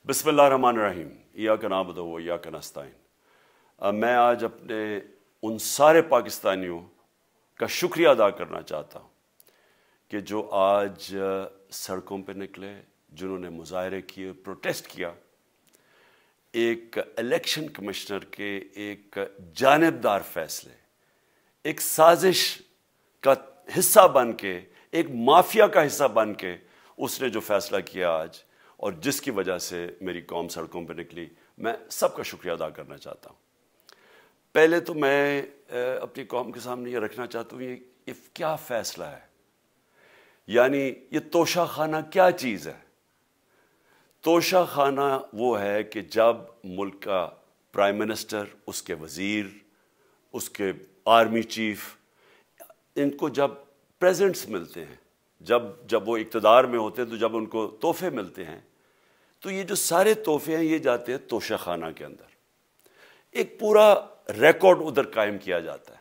بسم اللہ الرحمن الرحیم ایاک نعبد و ایاک نستعین۔ میں آج اپنے ان سارے پاکستانیوں کا شکریہ ادا کرنا چاہتا ہوں کہ جو آج سڑکوں پہ نکلے، جنہوں نے مظاہرے کیے، پروٹیسٹ کیا، ایک الیکشن کمشنر کے ایک جانبدار فیصلے، ایک سازش کا حصہ بن کے، ایک مافیا کا حصہ بن کے اس نے جو فیصلہ کیا آج، اور جس کی وجہ سے میری قوم سڑکوں پہ نکلی، میں سب کا شکریہ ادا کرنا چاہتا ہوں۔ پہلے تو میں اپنی قوم کے سامنے یہ رکھنا چاہتا ہوں یہ کیا فیصلہ ہے، یعنی یہ توشہ خانہ کیا چیز ہے؟ توشہ خانہ وہ ہے کہ جب ملک کا پرائم منسٹر، اس کے وزیر، اس کے آرمی چیف، ان کو جب پریزنٹس ملتے ہیں، جب وہ اقتدار میں ہوتے ہیں، تو جب ان کو تحفے ملتے ہیں، تو یہ جو سارے تحفے ہیں یہ جاتے ہیں توشہ خانہ کے اندر۔ ایک پورا ریکارڈ ادھر قائم کیا جاتا ہے۔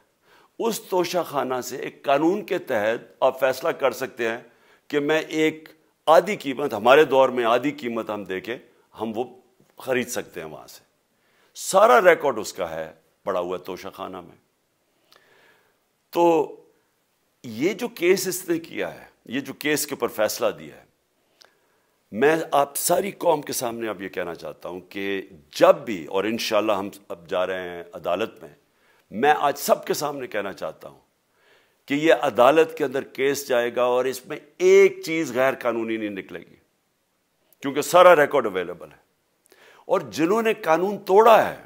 اس توشہ خانہ سے ایک قانون کے تحت آپ فیصلہ کر سکتے ہیں کہ میں ایک آدھی قیمت، ہمارے دور میں آدھی قیمت ہم دے کے ہم وہ خرید سکتے ہیں وہاں سے۔ سارا ریکارڈ اس کا ہے پڑا ہوا ہے توشہ خانہ میں۔ تو یہ جو کیس اس نے کیا ہے، یہ جو کیس کے اوپر فیصلہ دیا ہے، میں آپ ساری قوم کے سامنے اب یہ کہنا چاہتا ہوں کہ جب بھی، اور انشاءاللہ ہم اب جا رہے ہیں عدالت میں آج سب کے سامنے کہنا چاہتا ہوں کہ یہ عدالت کے اندر کیس جائے گا اور اس میں ایک چیز غیر قانونی نہیں نکلے گی، کیونکہ سارا ریکارڈ اویلیبل ہے۔ اور جنہوں نے قانون توڑا ہے،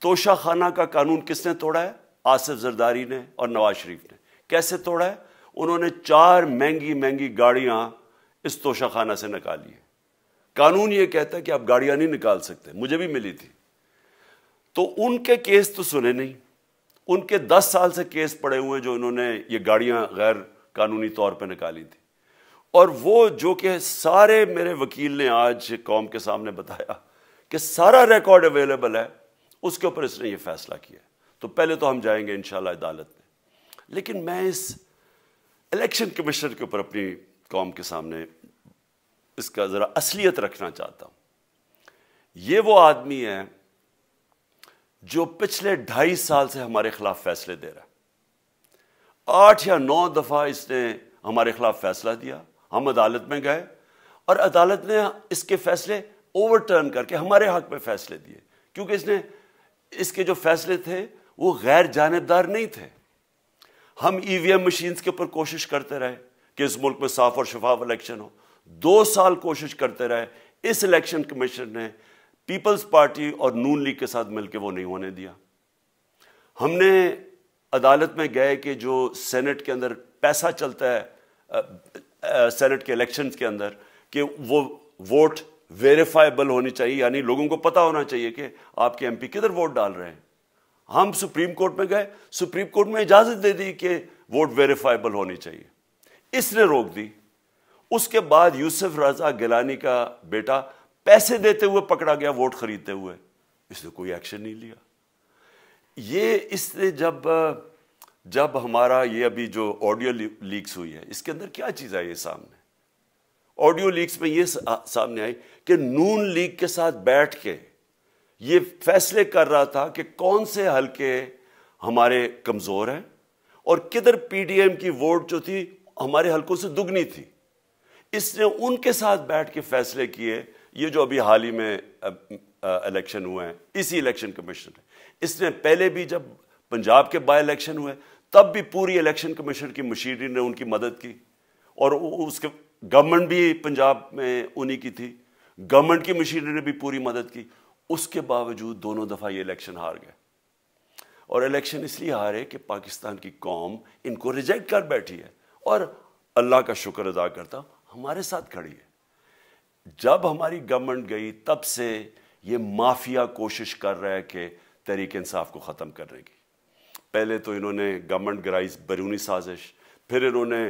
توشہ خانہ کا قانون کس نے توڑا ہے؟ آصف زرداری نے اور نواز شریف نے۔ کیسے توڑا ہے؟ انہوں نے 4 مہنگی گاڑیاں اس توشہ خانہ سے نکالی ہیں۔ قانون یہ کہتا ہے کہ آپ گاڑیاں نہیں نکال سکتے، مجھے بھی ملی تھی۔ تو ان کے کیس تو سنے نہیں، ان کے 10 سال سے کیس پڑے ہوئے ہیں جو انہوں نے یہ گاڑیاں غیر قانونی طور پہ نکالی تھی۔ اور وہ جو کہ سارے میرے وکیل نے آج قوم کے سامنے بتایا کہ سارا ریکارڈ اویلیبل ہے، اس کے اوپر اس نے یہ فیصلہ کیا۔ تو پہلے تو ہم جائیں گے انشاءاللہ عدالت میں، لیکن میں اس الیکشن کمیشنر کے اوپر اپنی قوم کے سامنے اس کا ذرا اصلیت رکھنا چاہتا ہوں۔ یہ وہ آدمی ہے جو پچھلے 2.5 سال سے ہمارے خلاف فیصلے دے رہا ہے۔ 8 یا 9 دفعہ اس نے ہمارے خلاف فیصلہ دیا، ہم عدالت میں گئے اور عدالت نے اس کے فیصلے اوور ٹرن کر کے ہمارے حق میں فیصلے دیے، کیونکہ اس کے جو فیصلے تھے وہ غیر جانبدار نہیں تھے۔ ہم ای وی ایم مشینز کے اوپر کوشش کرتے رہے کہ اس ملک میں صاف اور شفاف الیکشن ہو، 2 سال کوشش کرتے رہے۔ اس الیکشن کمیشن نے پیپلز پارٹی اور نون لیگ کے ساتھ مل کے وہ نہیں ہونے دیا۔ ہم نے عدالت میں گئے کہ جو سینٹ کے اندر پیسہ چلتا ہے، سینٹ کے الیکشنز کے اندر، کہ وہ ووٹ ویریفائبل ہونی چاہیے، یعنی لوگوں کو پتہ ہونا چاہیے کہ آپ کے ایم پی کدھر ووٹ ڈال رہے ہیں۔ ہم سپریم کورٹ میں گئے، سپریم کورٹ میں اجازت دے دی کہ ووٹ ویریفائبل ہونی چاہیے، اس نے روک دی۔ اس کے بعد یوسف رضا گیلانی کا بیٹا پیسے دیتے ہوئے پکڑا گیا ووٹ خریدتے ہوئے، اس نے کوئی ایکشن نہیں لیا۔ یہ اس نے جب ہمارا یہ ابھی جو آڈیو لیکس ہوئی ہے، اس کے اندر کیا چیز آئی ہے سامنے؟ آڈیو لیکس میں یہ سامنے آئی کہ نون لیگ کے ساتھ بیٹھ کے یہ فیصلے کر رہا تھا کہ کون سے حلقے ہمارے کمزور ہیں اور کدھر پی ڈی ایم کی ووٹ جو تھی ہمارے حلقوں سے دگنی تھی۔ اس نے ان کے ساتھ بیٹھ کے فیصلے کیے۔ یہ جو ابھی حال ہی میں الیکشن ہوئے ہیں، اسی الیکشن کمیشن نے، اس نے پہلے بھی جب پنجاب کے بائی الیکشن ہوئے تب بھی پوری الیکشن کمیشن کی مشینری نے ان کی مدد کی، اور اس کے گورنمنٹ بھی پنجاب میں انہی کی تھی، گورنمنٹ کی مشینری نے بھی پوری مدد کی۔ اس کے باوجود دونوں دفعہ یہ الیکشن ہار گئے، اور الیکشن اس لیے ہارے کہ پاکستان کی قوم ان کو ریجیکٹ کر بیٹھی ہے، اور اللہ کا شکر ادا کرتا ہوں ہمارے ساتھ کھڑی ہے۔ جب ہماری گورنمنٹ گئی تب سے یہ مافیا کوشش کر رہا ہے کہ تحریک انصاف کو ختم کرنے کی۔ پہلے تو انہوں نے گورنمنٹ گرائی بیرونی سازش، پھر انہوں نے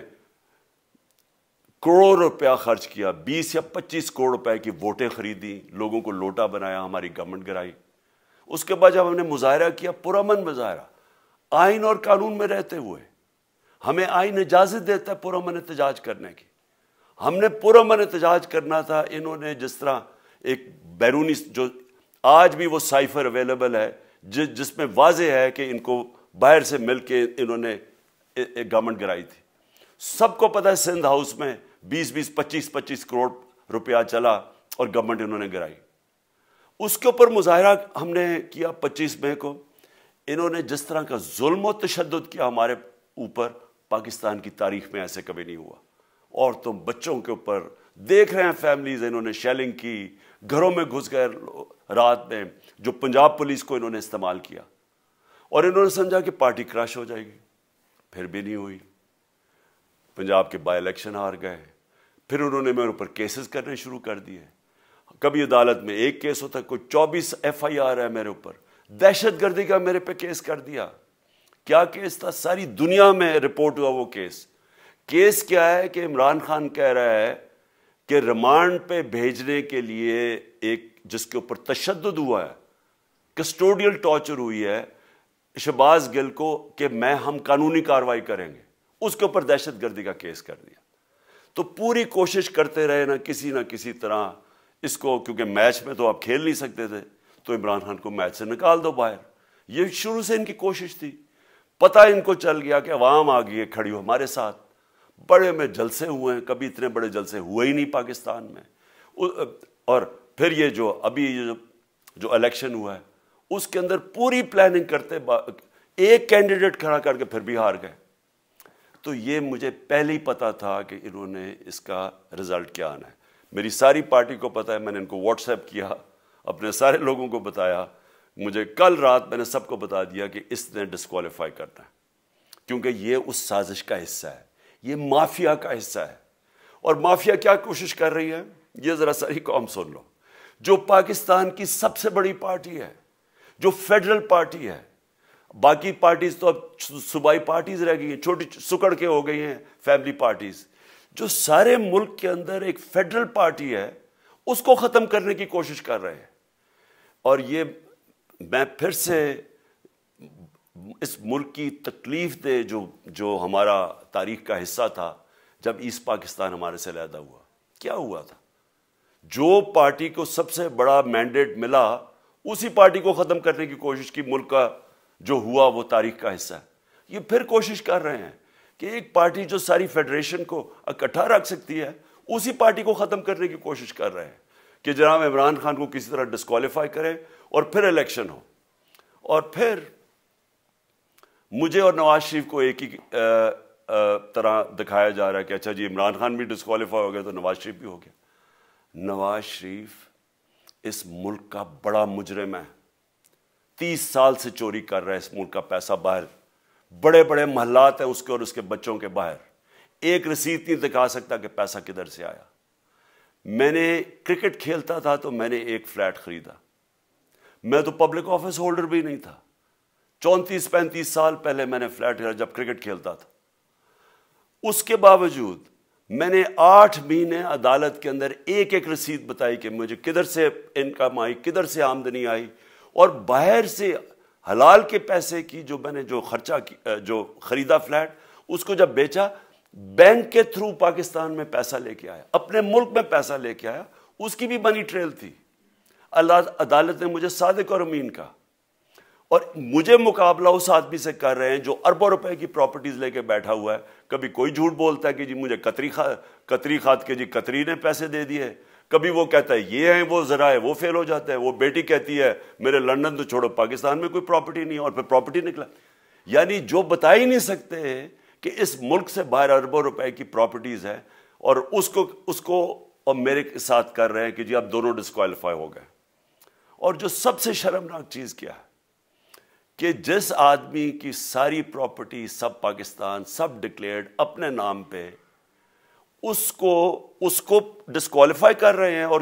کروڑ روپیہ خرچ کیا، 20 یا 25 کروڑ روپے کی ووٹیں خریدی، لوگوں کو لوٹا بنایا، ہماری گورنمنٹ گرائی۔ اس کے بعد جب ہم نے مظاہرہ کیا، پرامن مظاہرہ، آئین اور قانون میں رہتے ہوئے، ہمیں آئین اجازت دیتا ہے پرامن احتجاج کرنے کی، ہم نے پرامن احتجاج کرنا تھا۔ انہوں نے جس طرح ایک بیرونی جو آج بھی وہ سائفر اویلیبل ہے جس میں واضح ہے کہ ان کو باہر سے مل کے انہوں نے ایک گورنمنٹ گرائی تھی. سب کو پتہ ہے سندھ ہاؤس میں 20-25 کروڑ روپیہ چلا اور گورنمنٹ انہوں نے گرائی. اس کے اوپر مظاہرہ ہم نے کیا 25 مئی کو. انہوں نے جس طرح کا ظلم و تشدد کیا ہمارے اوپر پاکستان کی تاریخ میں ایسے کبھی نہیں ہوا. عورتوں بچوں کے اوپر دیکھ رہے ہیں فیملیز, انہوں نے شیلنگ کی, گھروں میں گھس گئے رات میں, جو پنجاب پولیس کو انہوں نے استعمال کیا, اور انہوں نے سمجھا کہ پارٹی کراش ہو جائے گی. پھر بھی نہیں ہوئی. پنجاب کے بائی الیکشن ہار گئے. پھر انہوں نے میرے اوپر کیسز کرنے شروع کر دیے. کبھی عدالت میں ایک کیس ہوتا, کوئی 24 FIR ہے میرے اوپر. دہشت گردی کا میرے پہ کیس کر دیا. کیا کیس تھا؟ ساری دنیا میں رپورٹ ہوا وہ کیس. کیس کیا ہے کہ عمران خان کہہ رہا ہے کہ ریمانڈ پہ بھیجنے کے لیے ایک جس کے اوپر تشدد ہوا ہے, کسٹوڈیل ٹارچر ہوئی ہے شہباز گل کو, کہ ہم قانونی کارروائی کریں گے. اس کے اوپر دہشت گردی کا کیس کر دیا. تو پوری کوشش کرتے رہے نہ کسی طرح اس کو, کیونکہ میچ میں تو آپ کھیل نہیں سکتے تھے, تو عمران خان کو میچ سے نکال دو باہر. یہ شروع سے ان کی کوشش تھی. پتہ ان کو چل گیا کہ عوام آ گئی ہے کھڑی ہو ہمارے ساتھ. بڑے میں جلسے ہوئے ہیں, کبھی اتنے بڑے جلسے ہوئے ہی نہیں پاکستان میں. اور پھر یہ جو ابھی جو الیکشن ہوا ہے اس کے اندر پوری پلاننگ کرتے, ایک کینڈیڈیٹ کھڑا کر کے پھر بھی ہار گئے. تو یہ مجھے پہلے ہی پتا تھا کہ انہوں نے اس کا رزلٹ کیا آنا ہے. میری ساری پارٹی کو پتا ہے, میں نے ان کو واٹس ایپ کیا, اپنے سارے لوگوں کو بتایا. مجھے کل رات میں نے سب کو بتا دیا کہ اس نے ڈسکوالیفائی کرنا ہے, کیونکہ یہ اس سازش کا حصہ ہے, یہ مافیا کا حصہ ہے. اور مافیا کیا کوشش کر رہی ہے یہ ذرا ساری قوم سن لو. جو پاکستان کی سب سے بڑی پارٹی ہے, جو فیڈرل پارٹی ہے, باقی پارٹیز تو اب صوبائی پارٹیز رہ گئی ہیں, چھوٹی سکڑ کے ہو گئی ہیں فیملی پارٹیز. جو سارے ملک کے اندر ایک فیڈرل پارٹی ہے اس کو ختم کرنے کی کوشش کر رہے ہیں. اور یہ میں پھر سے اس ملک کی تکلیف دے جو ہمارا تاریخ کا حصہ تھا, جب ایسٹ پاکستان ہمارے سے علیحدہ ہوا, کیا ہوا تھا؟ جو پارٹی کو سب سے بڑا مینڈیٹ ملا اسی پارٹی کو ختم کرنے کی کوشش کی. ملک کا جو ہوا وہ تاریخ کا حصہ ہے. یہ پھر کوشش کر رہے ہیں کہ ایک پارٹی جو ساری فیڈریشن کو اکٹھا رکھ سکتی ہے اسی پارٹی کو ختم کرنے کی کوشش کر رہے ہیں کہ جناب عمران خان کو کسی طرح ڈسکوالیفائی کرے اور پھر الیکشن ہو. اور پھر مجھے اور نواز شریف کو ایک ہی طرح دکھایا جا رہا ہے کہ اچھا جی عمران خان بھی ڈسکوالیفائی ہو گیا تو نواز شریف بھی ہو گیا. نواز شریف اس ملک کا بڑا مجرم ہے. 30 سال سے چوری کر رہا ہے اس ملک کا پیسہ باہر. بڑے بڑے محلات ہیں اس کے اور اس کے بچوں کے باہر. ایک رسید نہیں دکھا سکتا کہ پیسہ کدھر سے آیا. میں نے کرکٹ کھیلتا تھا تو میں نے ایک فلیٹ خریدا. میں تو پبلک آفس ہولڈر بھی نہیں تھا. 34-35 سال پہلے میں نے فلیٹ خریدا جب کرکٹ کھیلتا تھا. اس کے باوجود میں نے 8 مہینے عدالت کے اندر ایک ایک رسید بتائی کہ مجھے کدھر سے انکم آئی, کدھر سے آمدنی آئی, اور باہر سے حلال کے پیسے کی جو میں نے جو خرچہ جو خریدا فلیٹ اس کو جب بیچا بینک کے تھرو پاکستان میں پیسہ لے کے آیا, اپنے ملک میں پیسہ لے کے آیا. اس کی بھی منی ٹریل تھی. عدالت نے مجھے صادق اور امین کا, اور مجھے مقابلہ اس آدمی سے کر رہے ہیں جو اربوں روپے کی پراپرٹیز لے کے بیٹھا ہوا ہے. کبھی کوئی جھوٹ بولتا ہے کہ جی مجھے قطری کھاد کے جی قطری نے پیسے دے دیے, کبھی وہ کہتا ہے یہ ہیں وہ ذرائع, وہ فیل ہو جاتا ہے. وہ بیٹی کہتی ہے میرے لندن تو چھوڑو پاکستان میں کوئی پراپرٹی نہیں, اور پھر پراپرٹی نکلا. یعنی جو بتا ہی نہیں سکتے کہ اس ملک سے باہر اربوں روپے کی پراپرٹیز ہیں, اور اس کو اور میرے ساتھ کر رہے ہیں کہ جی اب دونوں ڈسکوالیفائی ہو گئے. اور جو سب سے شرمناک چیز کیا ہے کہ جس آدمی کی ساری پراپرٹی سب پاکستان سب ڈکلیئرڈ اپنے نام پہ, اس کو ڈسکوالیفائی کر رہے ہیں, اور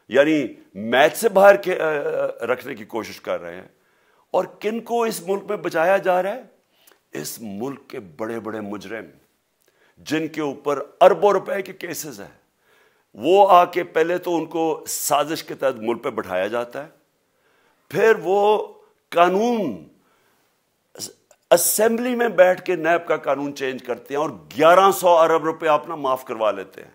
یعنی میچ سے باہر رکھنے کی کوشش کر رہے ہیں. اور کن کو اس ملک میں بچایا جا رہا ہے؟ اس ملک کے بڑے بڑے مجرم جن کے اوپر اربوں روپے کے کیسز ہیں, وہ آ کے پہلے تو ان کو سازش کے تحت ملک پہ بٹھایا جاتا ہے, پھر وہ قانون اسمبلی میں بیٹھ کے نیب کا قانون چینج کرتے ہیں اور 1100 ارب روپے اپنا معاف کروا لیتے ہیں.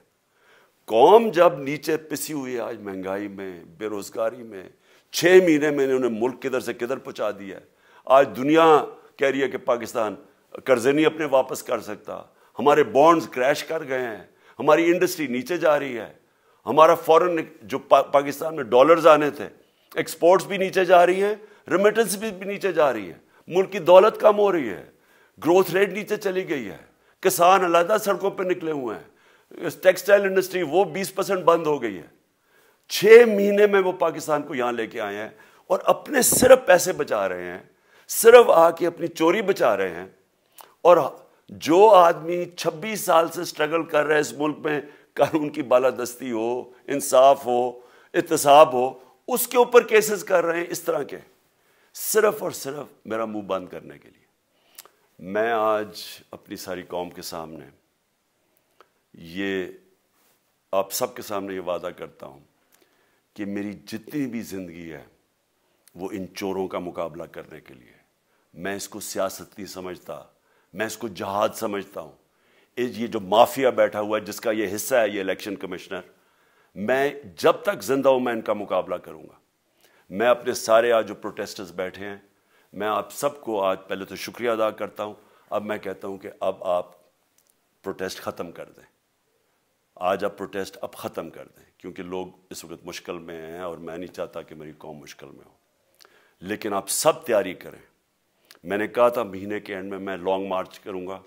قوم جب نیچے پسی ہوئی ہے آج مہنگائی میں, بے روزگاری میں, 6 مہینے میں انہوں نے ملک کدھر سے کدھر پہنچا دیا ہے. آج دنیا کہہ رہی ہے کہ پاکستان قرضے نہیں اپنے واپس کر سکتا, ہمارے بانڈز کریش کر گئے ہیں, ہماری انڈسٹری نیچے جا رہی ہے, ہمارا فورن جو پاکستان میں ڈالرز آنے تھے ایکسپورٹس بھی نیچے جا رہی ہیں, ریمیٹنس بھی نیچے جا رہی ہے, ملک کی دولت کم ہو رہی ہے, گروتھ ریٹ نیچے چلی گئی ہے, کسان علیحدہ سڑکوں پہ نکلے ہوئے ہیں, ٹیکسٹائل انڈسٹری وہ 20% بند ہو گئی ہے. 6 مہینے میں وہ پاکستان کو یہاں لے کے آئے ہیں اور اپنے صرف پیسے بچا رہے ہیں, صرف آ کے اپنی چوری بچا رہے ہیں. اور جو آدمی 26 سال سے سٹرگل کر رہے ہیں اس ملک میں, قانون کی بالادستی ہو, انصاف ہو, احتساب ہو, اس کے اوپر کیسز کر رہے ہیں اس طرح کے, صرف اور صرف میرا منہ بند کرنے کے لیے. میں آج اپنی ساری قوم کے سامنے یہ آپ سب کے سامنے یہ وعدہ کرتا ہوں کہ میری جتنی بھی زندگی ہے وہ ان چوروں کا مقابلہ کرنے کے لیے. میں اس کو سیاست نہیں سمجھتا, میں اس کو جہاد سمجھتا ہوں. یہ جو مافیا بیٹھا ہوا ہے جس کا یہ حصہ ہے یہ الیکشن کمشنر, میں جب تک زندہ ہوں میں ان کا مقابلہ کروں گا. میں اپنے سارے آج جو پروٹیسٹرز بیٹھے ہیں, میں آپ سب کو آج پہلے تو شکریہ ادا کرتا ہوں. اب میں کہتا ہوں کہ اب آپ پروٹیسٹ ختم کر دیں. آج آپ پروٹیسٹ اب ختم کر دیں, کیونکہ لوگ اس وقت مشکل میں ہیں اور میں نہیں چاہتا کہ میری قوم مشکل میں ہو. لیکن آپ سب تیاری کریں. میں نے کہا تھا مہینے کے اینڈ میں لانگ مارچ کروں گا,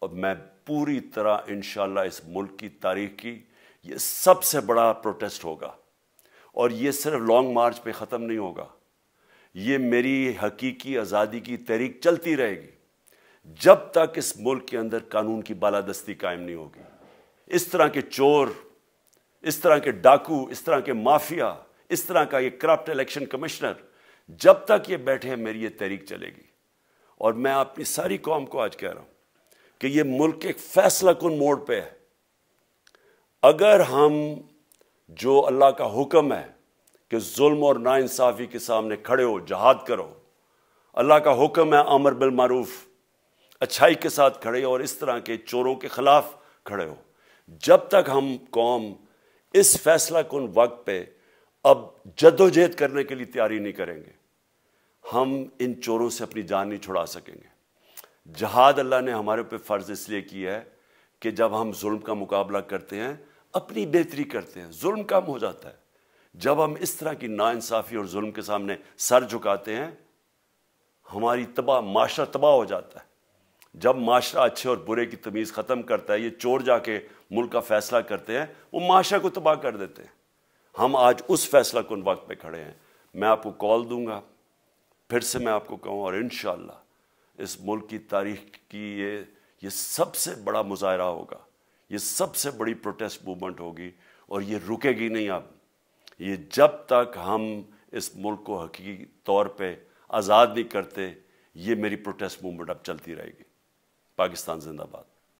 اور میں پوری طرح انشاءاللہ اس ملک کی تاریخ کی یہ سب سے بڑا پروٹیسٹ ہوگا. اور یہ صرف لانگ مارچ پہ ختم نہیں ہوگا, یہ میری حقیقی آزادی کی تحریک چلتی رہے گی جب تک اس ملک کے اندر قانون کی بالادستی قائم نہیں ہوگی. اس طرح کے چور, اس طرح کے ڈاکو, اس طرح کے مافیا, اس طرح کا یہ کرپٹ الیکشن کمشنر, جب تک یہ بیٹھے ہیں میری یہ تحریک چلے گی. اور میں اپنی ساری قوم کو آج کہہ رہا ہوں کہ یہ ملک ایک فیصلہ کن موڑ پہ ہے. اگر ہم جو اللہ کا حکم ہے کہ ظلم اور ناانصافی کے سامنے کھڑے ہو, جہاد کرو, اللہ کا حکم ہے امر بالمعروف, اچھائی کے ساتھ کھڑے ہو اور اس طرح کے چوروں کے خلاف کھڑے ہو, جب تک ہم قوم اس فیصلہ کن وقت پہ اب جدوجہد کرنے کے لیے تیاری نہیں کریں گے, ہم ان چوروں سے اپنی جان نہیں چھڑا سکیں گے. جہاد اللہ نے ہمارے پہ فرض اس لیے کیا ہے کہ جب ہم ظلم کا مقابلہ کرتے ہیں اپنی بہتری کرتے ہیں, ظلم کم ہو جاتا ہے. جب ہم اس طرح کی ناانصافی اور ظلم کے سامنے سر جھکاتے ہیں ہماری معاشرہ تباہ ہو جاتا ہے. جب معاشرہ اچھے اور برے کی تمیز ختم کرتا ہے, یہ چور جا کے ملک کا فیصلہ کرتے ہیں, وہ معاشرہ کو تباہ کر دیتے ہیں. ہم آج اس فیصلہ کن وقت پہ کھڑے ہیں. میں آپ کو کال دوں گا, پھر سے میں آپ کو کہوں, اور انشاءاللہ اس ملک کی تاریخ کی یہ سب سے بڑا مظاہرہ ہوگا, یہ سب سے بڑی پروٹیسٹ موومنٹ ہوگی, اور یہ رکے گی نہیں. اب یہ جب تک ہم اس ملک کو حقیقی طور پہ آزاد نہیں کرتے, یہ میری پروٹیسٹ موومنٹ اب چلتی رہے گی. پاکستان زندہ باد.